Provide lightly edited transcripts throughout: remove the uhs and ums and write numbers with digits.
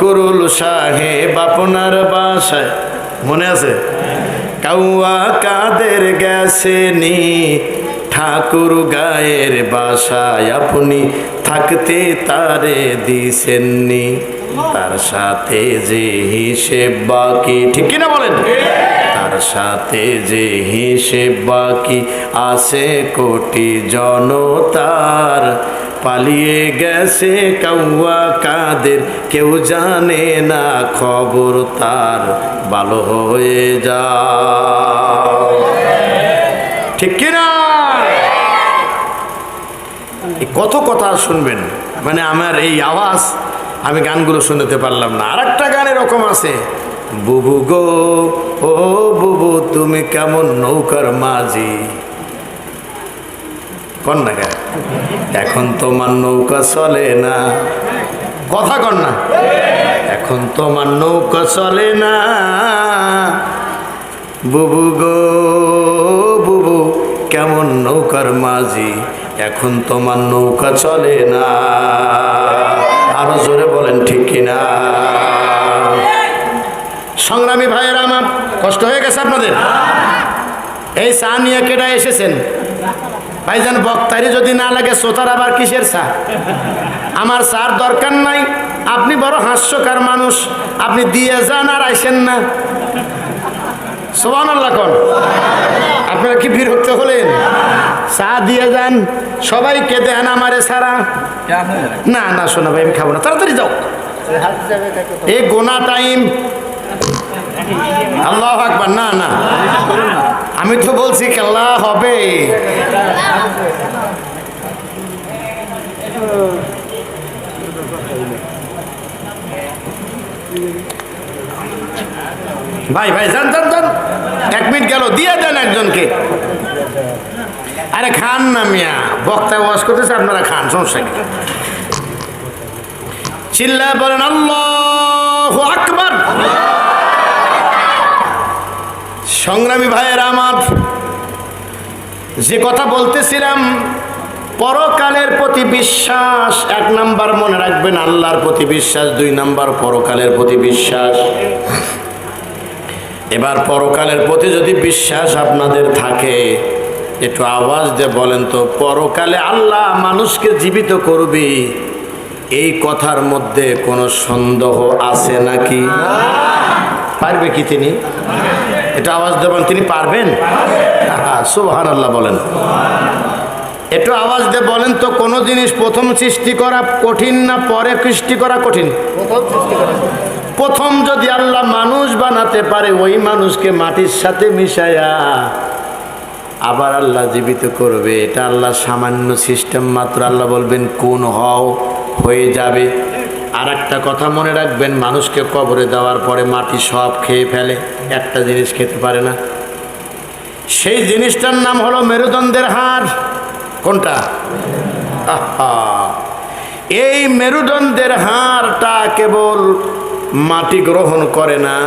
ফকরুল সাহেব আপনার বাসায় মনে আছে? কাউয়া কাদের গেছেনি ঠাকুর গায়ের বাসায়, আপনি থাকতে তারে দিছেননি, তার সাথে যে হিসেব বাকি, ঠিক কিনা বলেন? তার সাথে যে হিসেব বাকি আছে কোটি জনতার, পালিয়ে গেছে কাউয়া কাদের কেউ জানে না খবর তার, ভালো হয়ে যাও, ঠিক কিনা? কত কথা শুনবেন, মানে আমার এই আওয়াজ, আমি গানগুলো শুনতে পারলাম না। আর একটা গান এরকম আছে, বুবু গো ও বুবু তুমি কেমন নৌকার মাঝি, কন না কেন? এখন তোমার নৌকা চলে না, কথা কন না, এখন তোমার নৌকা চলে না, বুবু গো বুবু কেমন নৌকার মাঝি, এখন তোমার নৌকা চলে না। আরো জোরে বলেন ঠিক কিনা? সংগ্রামী ভাইয়েরা আমার, কষ্ট হয়ে গেছে আপনাদের? এই চা নিয়ে কেডা এসেছেন ভাইজান? বক্তারি যদি না লাগে শ্রোতার আবার কিসের চা? আমার চার দরকার নাই, আপনি বড় হাস্যকার মানুষ, আপনি দিয়ে যান আর আইসেন না। সুবহানাল্লাহ কোন? আপনারা কি বিরক্ত হলেন? চা দিয়ে যান, সবাইকে দেন, আমারে সারা না না। শোনা ভাই আমি খাবো না, তাড়াতাড়ি যাও, এই গোনা টাইম। আল্লাহু আকবার। না না, আমি তো বলছি খেলা হবে। ভাই ভাই যান যান যান, 1 মিনিট গেল, দিয়ে দেন একজনকে। আরে খান না মিয়া, বক্তা ওয়াজ করতেছে, আপনারা খান, সমস্যা কি? চিল্লায় বলেন আল্লাহু আকবার। সংগ্রামী ভাইয়েরা আমার, যে কথা বলতেছিলাম, পরকালের প্রতি বিশ্বাস 1 নাম্বার মনে রাখবেন, আল্লাহর প্রতি বিশ্বাস 2 নাম্বার পরকালের প্রতি বিশ্বাস। এবার পরকালের প্রতি যদি বিশ্বাস আপনাদের থাকে, একটু আওয়াজ দিয়ে বলেন তো, পরকালে আল্লাহ মানুষকে জীবিত করবে, এই কথার মধ্যে কোনো সন্দেহ আছে নাকি? পারবে কি তিনি? এটা আওয়াজ দেবেন, তিনি পারবেন? সুবহানাল্লাহ বলেন। একটু আওয়াজ দিয়ে বলেন তো, কোন জিনিস প্রথম সৃষ্টি করা কঠিন না পরে সৃষ্টি করা কঠিন? প্রথম যদি আল্লাহ মানুষ বানাতে পারে, ওই মানুষকে মাটির সাথে মিশায়া আবার আল্লাহ জীবিত করবে, এটা আল্লাহ সামান্য সিস্টেম মাত্র। আল্লাহ বলবেন কোন হও, হয়ে যাবে। আর একটা কথা মনে রাখবেন, মানুষকে কবরে দেওয়ার পরে মাটি সব খেয়ে ফেলে, একটা জিনিস খেতে পারে না। সেই জিনিসটার নাম হলো মেরুদণ্ডের হাড়। কোনটা? এই মেরুদণ্ডের হাড়টা কেবল মাটি গ্রহণ করে না,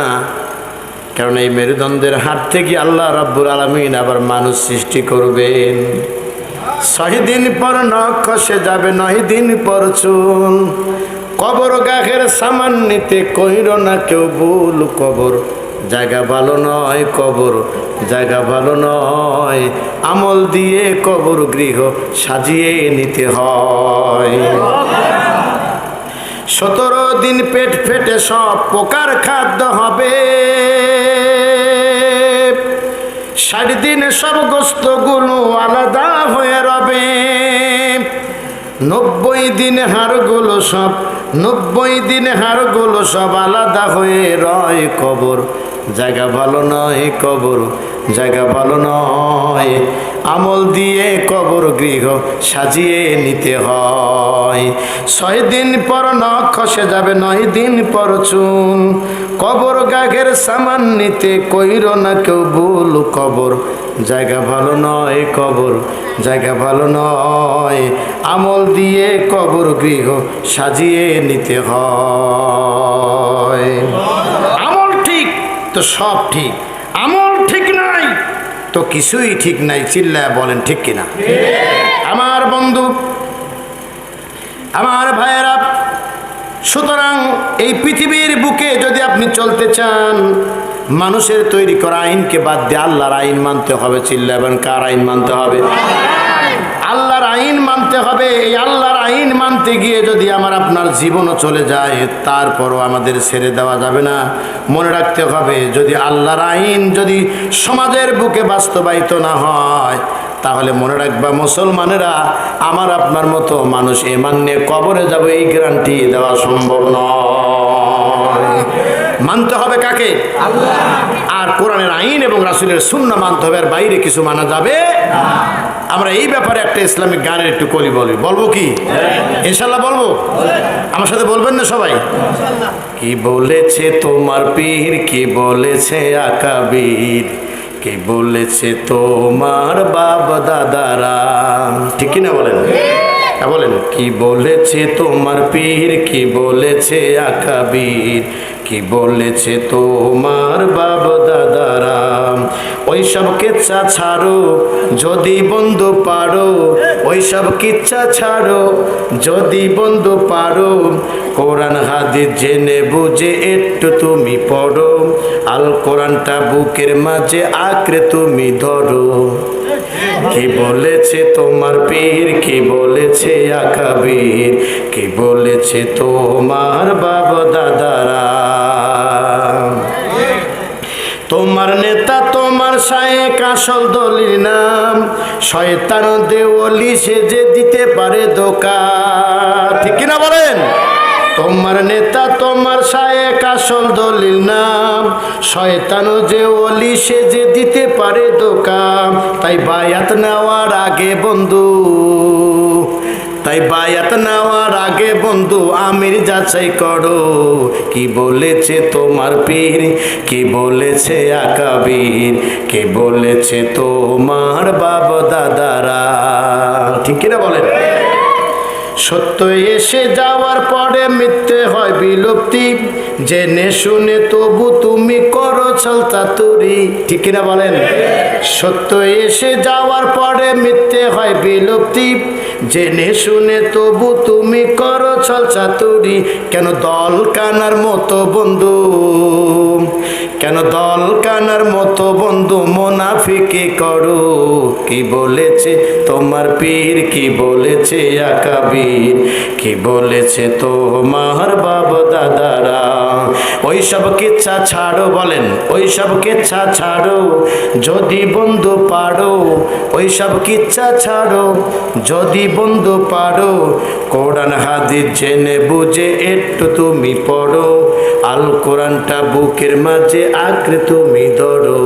কারণ এই মেরুদণ্ডের হাড় থেকে আল্লাহ রাব্বুল আলামিন আবার মানুষ সৃষ্টি করবেন। 6 দিন পর নখ খসে যাবে, 9 দিন পর চুল। কবর গাঘের সামান নিতে কইর না কেউ ভুল, কবর জায়গা ভালো নয়, কবর জায়গা ভালো নয়, আমল দিয়ে কবর গৃহ সাজিয়ে নিতে হয়। 17 দিন পেট ফেটে সব পোকার খাদ্য হবে, 60 দিনে সব গোস্তগুলো আলাদা হয়ে রবে, 90 দিন হাড়গুলো সব 90 দিন হাড়গুলো সব আলাদা হয়ে রয়। কবর জায়গা ভালো নয়, কবর জায়গা ভালো নয়, আমল দিয়ে কবর গৃহ সাজিয়ে নিতে হয়। 6 দিন পর নখ খসে যাবে, 9 দিন পর চুল। কবর গাঘের সামান নিতে কইর না কেউ ভুল, কবর জায়গা ভালো নয়, কবর জায়গা ভালো নয়, আমল দিয়ে কবর গৃহ সাজিয়ে নিতে হয়। আমল ঠিক তো সব ঠিক, আমল ঠিক নাই তো কিছুই ঠিক নাই। চিল্লায় বলেন ঠিক কিনা? আমার বন্ধু, আমার ভাইয়েরা, সুতরাং এই পৃথিবীর বুকে যদি আপনি চলতে চান, মানুষের তৈরি করা আইনকে বাদ দিয়ে আল্লাহর আইন মানতে হবে। চিল্লাবেন, কার আইন মানতে হবে? আল্লাহর আইন মানতে হবে। এই আল্লাহর আইন মানতে গিয়ে যদি আমার আপনার জীবনও চলে যায়, তারপরও আমাদের ছেড়ে দেওয়া যাবে না। মনে রাখতে হবে, যদি আল্লাহর আইন যদি সমাজের বুকে বাস্তবায়িত না হয়, তাহলে মনে রাখবা মুসলমানেরা, আমার আপনার মতো মানুষ ঈমান নিয়ে কবরে যাবে, এই গ্যারান্টি দেওয়া সম্ভব নয়। মানতে হবে কাকে? আল্লাহ। আর কোরআনের আইন এবং রাসূলের সুন্নাহ মানতে হবে, আর বাইরে কিছু মানা যাবে না। আমরা এই ব্যাপারে একটা ইসলামিক গানের একটু কলি বলবো কি? ইনশাল্লাহ বলবো। আমার সাথে বলবেন না সবাই? কি বলেছে তোমার পীর, কি বলেছে আকাবির, কি বলেছে তোমার বাপ দাদারা, ঠিক কিনা বলেন? বলেন, কি বলেছে তোমার পীর, কি বলেছে আকাবির, কি বলেছে তোমার বাপ দাদারা। ওইসব কিচ্ছা ছাড়ো যদি বন্ধু পারো, ওইসব কিচ্ছা ছাড়ো যদি বন্ধু পারো, কোরআন হাদিস জেনে বুঝে একটু তুমি পড়ো, আল কোরআনটা বুকের মাঝে আঁকড়ে তুমি ধরো। কি বলেছে তোমার পীর, কি বলেছে আকাবির, কি বলেছে তোমার বাবা দাদারা। তোমার নেতা তোমার শায়েখ আসল দলিল নাম, শয়তান দেওয়ালি সে যে দিতে পারে ধোঁকা, ঠিক কিনা বলেন? তোমার নেতা তোমার শায়েখ আসল দলিল নাম, শয়তান যে ওলি সে যে দিতে পারে ধোঁকা। তাই বায়াত নেওয়ার আগে বন্ধু, তাই বায়াত নেওয়ার আগে বন্ধু আমির যাচাই করো। কি বলেছে তোমার পীর, কি বলেছে আকাবির, কি বলেছে তোমার বাবা দাদারা, ঠিক কিনা বলেন? সত্য এসে যাওয়ার পরে মিথ্যে হয় বিলুপ্তি, জেনে শুনে তবু তুমি করো ছলচাতুরি, ঠিক কিনা বলেন? সত্য এসে যাওয়ার পরে মিথ্যে হয় বিলুপ্তি, জেনে শুনে তবু তুমি করো ছলচাতুরি। কেন দল কানার মতো বন্ধু, কেন দল কানার মতো বন্ধু মুনাফিকি করো। কি বলেছে তোমার পীর, কি বলেছে আকাবির, কি বলেছে তোমার বাবা দাদারা। ওইসব কিচ্ছা ছাড়ো, বলেন ওইসব কিচ্ছা ছাড়ো যদি বন্ধু পারো, ওইসব কিচ্ছা ছাড়ো যদি বন্ধু পারো, কোরআন হাদিস জেনে বুঝে একটু তুমি পড়ো, আল কোরআনটা বুকের মাঝে আঁকড়ে তুমি ধরো।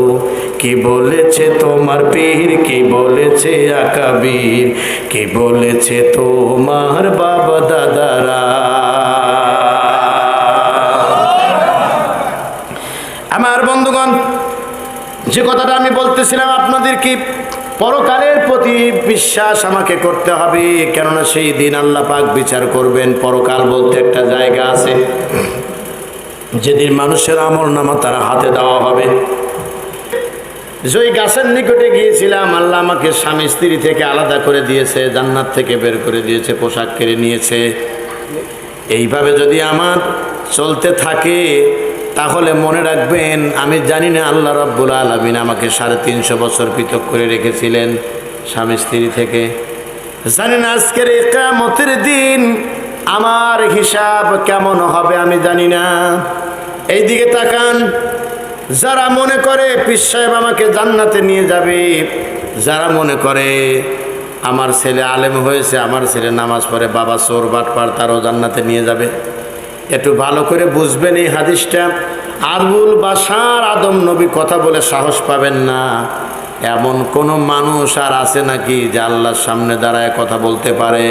কি বলেছে তোমার পীর, কি বলেছে আকাবির, কি বলেছে তোমার বাবা দাদারা। আমার বন্ধুগণ, যে কথাটা আমি বলতেছিলাম আপনাদের, কি পরকালের প্রতি বিশ্বাস আমাকে করতে হবে, কেননা সেই দিন আল্লাহ পাক বিচার করবেন। পরকাল বলতে একটা জায়গা আছে যেদিন মানুষের আমল নামা তারা হাতে দেওয়া হবে। যেই গাছের নিকটে গিয়েছিলাম, আল্লাহ আমাকে স্বামী স্ত্রী থেকে আলাদা করে দিয়েছে, জান্নাত থেকে বের করে দিয়েছে, পোশাক কেড়ে নিয়েছে। এইভাবে যদি আমার চলতে থাকে, তাহলে মনে রাখবেন, আমি জানি না আল্লাহ রাব্বুল আলামিন আমাকে 350 বছর পৃথক করে রেখেছিলেন স্বামী স্ত্রী থেকে। জানি না আজকের এই কিয়ামতের দিন আমার হিসাব কেমন হবে, আমি জানি না। এই দিকে তাকান, যারা মনে করে পীর সাহেব আমাকে জান্নাতে নিয়ে যাবে, যারা মনে করে আমার ছেলে আলেম হয়েছে, আমার ছেলে নামাজ পড়ে, বাবা চোর বাটপার, তারও জান্নাতে নিয়ে যাবে, একটু ভালো করে বুঝবেন এই হাদিসটা। আবুল বাশার আদম নবী কথা বলে সাহস পাবেন না। এমন কোন মানুষ আর আছে নাকি যে আল্লাহর সামনে দাঁড়ায় কথা বলতে পারে?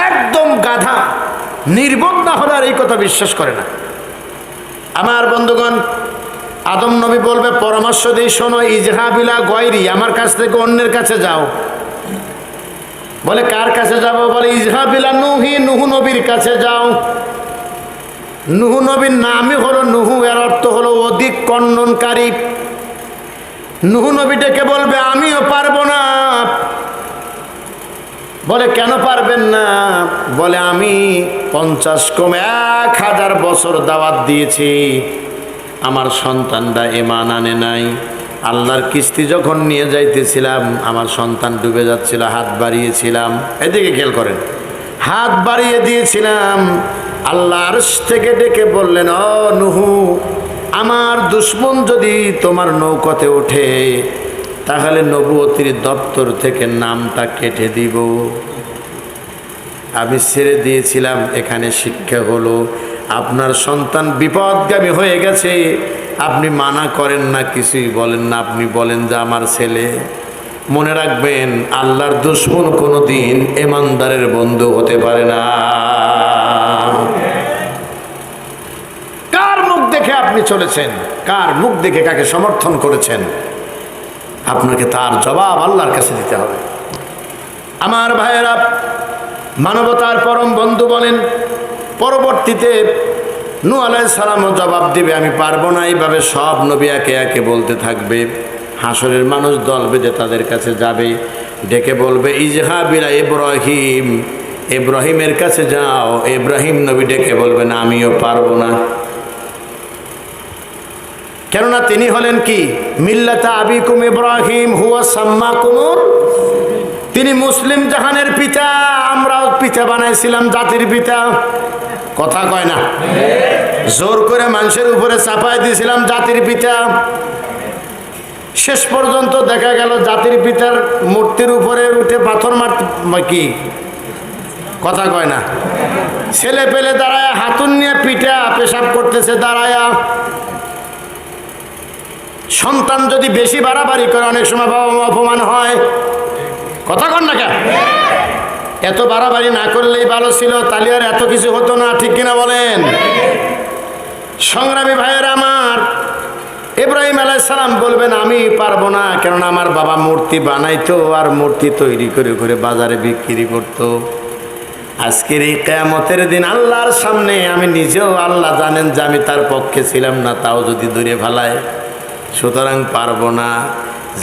একদম গাধা, নির্বোধ না হলে আর এই কথা বিশ্বাস করে না। আমার বন্ধুগণ, আদম নবী বলবে, পরামর্শ দিই শোনো, ইজহাবিলা গয়রি, আমার কাছ থেকে অন্যের কাছে যাও। বলে কার কাছে যাব? বলে ইজহাবিলা নুহি, নুহু নবীর কাছে যাও। নুহু নবীর নামই হলো নুহু, এর অর্থ হলো অধিক খণ্ডনকারী। নুহু নবী ডেকে বলবে, আমিও পারবো না, বলে কেন পারবেন না? বলে আমি 50 কম 1000 বছর দাওয়াত দিয়েছি, আমার সন্তানরা ঈমান আনে নাই। আল্লাহর কিস্তি যখন নিয়ে যাইতেছিলাম আমার সন্তান ডুবে যাচ্ছিল, হাত বাড়িয়েছিলাম, এদিকে খেয়াল করেন, হাত বাড়িয়ে দিয়েছিলাম। আল্লাহ আরশ থেকে ডেকে বললেন, ও নুহু, আমার দুশমন যদি তোমার নৌকাতে ওঠে তাহলে নবুয়তির দপ্তর থেকে নামটা কেটে দিব। আমি ছেড়ে দিয়েছিলাম। এখানে শিক্ষা হলো, আপনার সন্তান বিপদগামী হয়ে গেছে, আপনি মানা করেন না, কিছুই বলেন না, আপনি বলেন যে আমার ছেলে। মনে রাখবেন, আল্লাহর দুশমন কোনোদিন ঈমানদারের বন্ধু হতে পারে না। কার মুখ দেখে আপনি চলেছেন, কার মুখ দেখে কাকে সমর্থন করেছেন, আপনাকে তার জবাব আল্লাহর কাছে দিতে হবে। আমার ভাইয়েরা, মানবতার পরম বন্ধু বলেন, পরবর্তীতে নূহ আলাইহিস সালামও জবাব দিবে, আমি পারবো না। এইভাবে সব নবী একে একে বলতে থাকবে। হাসরের মানুষ দল বেঁধে তাদের কাছে যাবে, ডেকে বলবে, ইজহাব ইলা ইব্রাহিম, ইব্রাহিমের কাছে যাও। ইব্রাহিম নবী ডেকে বলবেন, আমিও পারবো না। কেননা তিনি হলেন কি, মিল্লাতা আবিকুম ইব্রাহিম হুয়া সাম্মাকুমুল, তিনি মুসলিম জাহানের পিতা, আমরাও পিতা বানাইছিলাম, জাতির পিতা। কথা কয় না? জোর করে মানুষের উপরে চাপাই দিয়েছিলাম জাতির পিতা। শেষ পর্যন্ত দেখা গেল জাতির পিতার মূর্তির উপরে উঠে পাথর মারতে, কি কথা কয় না, ছেলে পেলে দাঁড়ায় হাতুন নিয়ে পিঠা পেশাব করতেছে দাঁড়ায়া। সন্তান যদি বেশি বাড়াবাড়ি করে অনেক সময় বাবা মা অপমান হয়। কথা কন না কেন? এত বাড়াবাড়ি না করলেই ভালো ছিল, তাহলে আর এত কিছু হতো না, ঠিক কিনা বলেন? সংগ্রামী ভাইয়েরা আমার, ইব্রাহিম আলাইহিস সালাম বলবেন, আমি পারবো না, কেননা আমার বাবা মূর্তি বানাইতো আর মূর্তি তৈরি করে করে বাজারে বিক্রি করতো। আজকের এই কিয়ামতের দিন আল্লাহর সামনে আমি নিজেও, আল্লাহ জানেন যে আমি তার পক্ষে ছিলাম না, তাও যদি দূরে ফেলায়, সুতরাং পারবো না।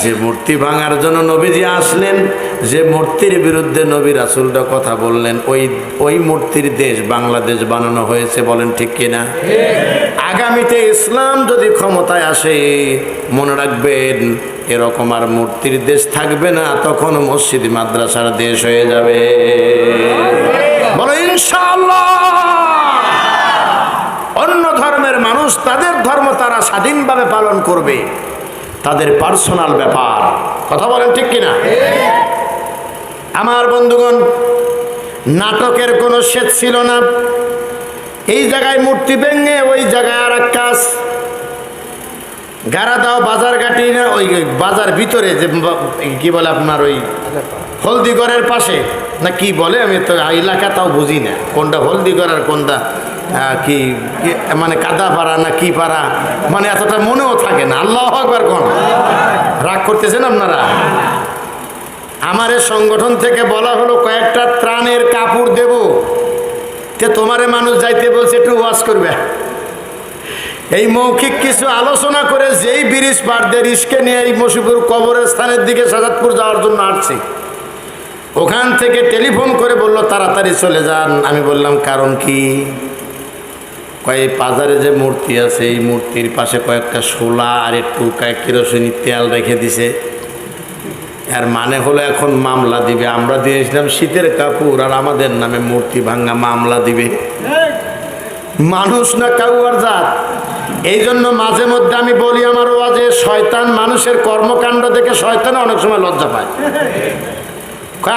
যে মূর্তি ভাঙার জন্য নবীজি আসলেন, যে মূর্তির বিরুদ্ধে নবী রাসূলরা কথা বললেন, ওই মূর্তির দেশ বাংলাদেশ বানানো হয়েছে, বলেন ঠিক কিনা? আগামীতে ইসলাম যদি ক্ষমতায় আসে, মনে রাখবেন এরকম আর মূর্তির দেশ থাকবে না, তখন মসজিদ মাদ্রাসার দেশ হয়ে যাবে। বলো ইনশাআল্লাহ। অন্য ধর্মের মানুষ তাদের ধর্ম তারা স্বাধীনভাবে পালন করবে, তাদের পার্সোনাল ব্যাপার। কথা বলেন ঠিক কিনা? আমার বন্ধুগণ, নাটকের কোনো শেষ ছিল না। এই জায়গায় মূর্তি ভেঙে ওই জায়গায় আর এক কাজ, গাড়া দাও বাজার ঘাটি না, ওই বাজার ভিতরে যে কি বলে আপনার ওই হলদিগড়ের পাশে না কি বলে, আমি তো এলাকা তাও বুঝি না কোনটা হলদিগড় আর কোনটা কি মানে কাদা পাড়া না কি পাড়া, মানে এতটা মনেও থাকে না। আল্লাহু আকবার কোন, রাগ করতেছেন আপনারা? আমার এই সংগঠন থেকে বলা হলো কয়েকটা ত্রাণের কাপড় দেব, তে তোমারে মানুষ যাইতে বলছে একটু ওয়াজ করবে। এই মৌখিক কিছু আলোচনা করে যেই ব্রিজ পার দিয়ে রিস্কে নিয়ে এই মশিপুর কবরের স্থানের দিকে সাজাদপুর যাওয়ার জন্য আসছি, ওখান থেকে টেলিফোন করে বললো তাড়াতাড়ি চলে যান। আমি বললাম কারণ কি? কয়েক বাজারে যে মূর্তি আছে এই মূর্তির পাশে কয়েকটা শোলা আর একটু কয়েক কেরোসিনি তেল রেখে দিছে। আর মানে হলো এখন মামলা দিবে। আমরা দিয়েছিলাম শীতের কাপড় আর আমাদের নামে মূর্তি ভাঙা মামলা দিবে। মানুষ না কাউয়ার জাত। এই জন্য মাঝে মধ্যে আমি বলি আমার ওয়াজে, শয়তান মানুষের কর্মকাণ্ড দেখে শয়তান অনেক সময় লজ্জা পায়।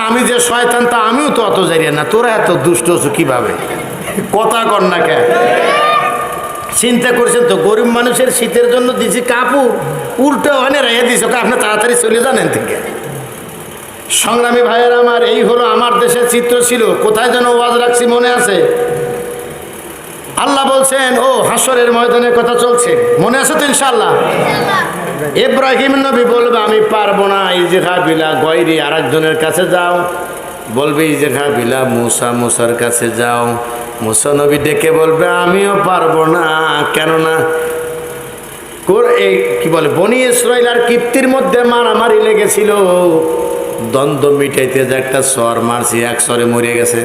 আমি যে শয়তান তা আমিও তো অত জানি না, তোরা এত দুষ্ট কিভাবে? কথা কর না কেন? চিন্তা করছেন তো, গরিব মানুষের শীতের জন্য দিছি কাপড়, উল্টো ওখানে রেখে দিছে, আপনি তাড়াতাড়ি চলে যান এখান থেকে। সংগ্রামী ভাইয়ের আমার, এই হলো আমার দেশের চিত্র ছিল। কোথায় যেন ওয়াজ রাখছি মনে আছে? আল্লাহ বলছেন, ও হাসরের ময়দানের কথা চলছে, মনে আছে তো ইনশাআল্লাহ? ইব্রাহিম নবী বলবে আমি পারবো না, ইজহাবিলা গয়রি, আর একজনের কাছে যাও। বলবে ইজহাবিলা মুসা, মুসার কাছে যাও। মুসা নবী ডেকে বলবে আমিও পারবো না, কেননা এই কি বলে বনি ইসরাইল আর কিপ্তির মধ্যে মারামারি লেগেছিল। দ্বন্দ্ব মিটাইতে যে একটা সর মারছি, এক সরে মরে গেছে।